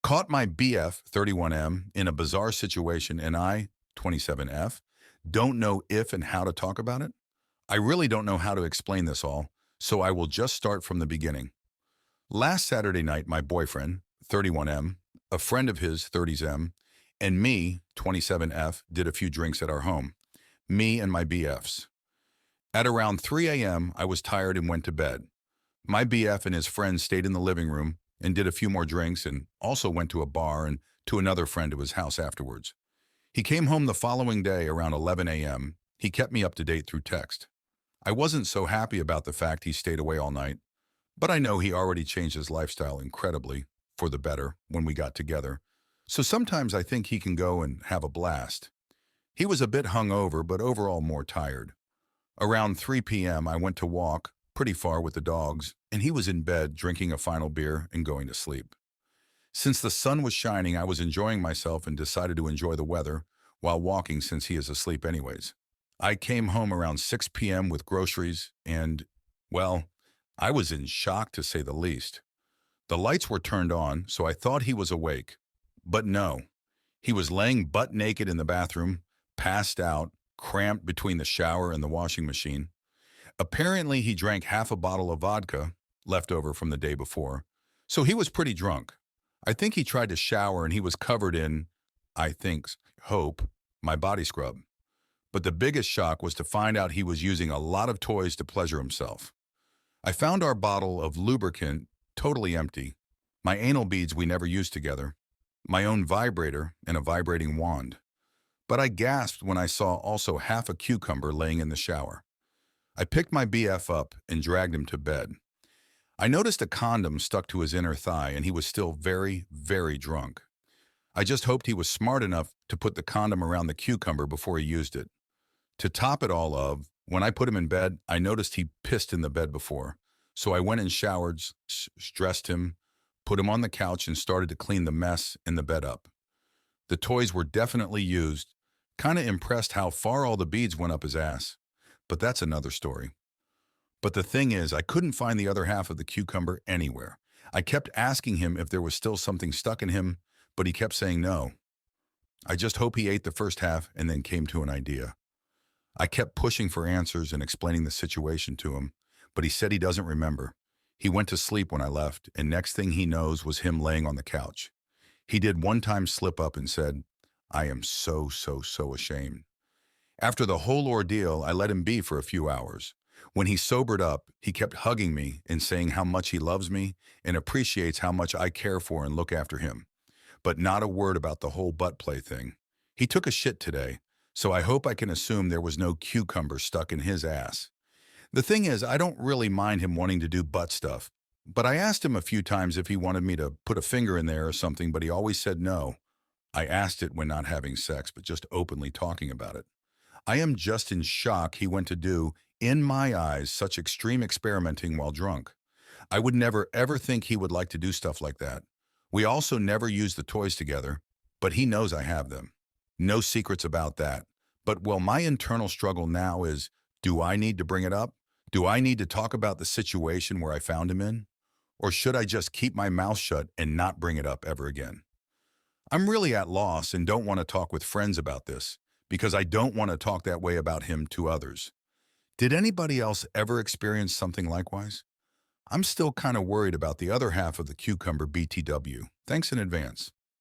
Caught my BF 31M in a bizarre situation and I, 27F, don't know if and how to talk about it. I really don't know how to explain this all, so I will just start from the beginning. Last Saturday night, my boyfriend, 31M, a friend of his, 30M, and me, 27F, did a few drinks at our home. Me and my BFs. At around 3 a.m., I was tired and went to bed. My BF and his friends stayed in the living room and did a few more drinks and also went to a bar and to another friend to his house afterwards. He came home the following day around 11 a.m. He kept me up to date through text. I wasn't so happy about the fact he stayed away all night, but I know he already changed his lifestyle incredibly for the better when we got together. So sometimes I think he can go and have a blast. He was a bit hungover, but overall more tired. Around 3 p.m., I went to walk pretty far with the dogs, and he was in bed drinking a final beer and going to sleep. Since the sun was shining, I was enjoying myself and decided to enjoy the weather while walking since he is asleep anyways. I came home around 6 p.m. with groceries and, well, I was in shock to say the least. The lights were turned on, so I thought he was awake. But no, he was laying butt naked in the bathroom, passed out, cramped between the shower and the washing machine. Apparently, he drank half a bottle of vodka, left over from the day before, so he was pretty drunk. I think he tried to shower and he was covered in, I think, hope, my body scrub. But the biggest shock was to find out he was using a lot of toys to pleasure himself. I found our bottle of lubricant totally empty, my anal beads we never used together, my own vibrator, and a vibrating wand. But I gasped when I saw also half a cucumber laying in the shower. I picked my BF up and dragged him to bed. I noticed a condom stuck to his inner thigh and he was still very, very drunk. I just hoped he was smart enough to put the condom around the cucumber before he used it. To top it all of, when I put him in bed, I noticed he pissed in the bed before. So I went and showered, dressed him, put him on the couch and started to clean the mess in the bed up. The toys were definitely used. Kinda impressed how far all the beads went up his ass. But that's another story. But the thing is, I couldn't find the other half of the cucumber anywhere. I kept asking him if there was still something stuck in him, but he kept saying no. I just hope he ate the first half and then came to an idea. I kept pushing for answers and explaining the situation to him, but he said he doesn't remember. He went to sleep when I left, and next thing he knows was him laying on the couch. He did one time slip up and said, "I am so, so, so ashamed." After the whole ordeal, I let him be for a few hours. When he sobered up, he kept hugging me and saying how much he loves me and appreciates how much I care for and look after him. But not a word about the whole butt play thing. He took a shit today, so I hope I can assume there was no cucumber stuck in his ass. The thing is, I don't really mind him wanting to do butt stuff, but I asked him a few times if he wanted me to put a finger in there or something, but he always said no. I asked it when not having sex, but just openly talking about it. I am just in shock he went to do, in my eyes, such extreme experimenting while drunk. I would never ever think he would like to do stuff like that. We also never use the toys together, but he knows I have them. No secrets about that. But well, my internal struggle now is, do I need to bring it up? Do I need to talk about the situation where I found him in? Or should I just keep my mouth shut and not bring it up ever again? I'm really at loss and don't want to talk with friends about this because I don't want to talk that way about him to others. Did anybody else ever experience something likewise? I'm still kind of worried about the other half of the cucumber BTW. Thanks in advance.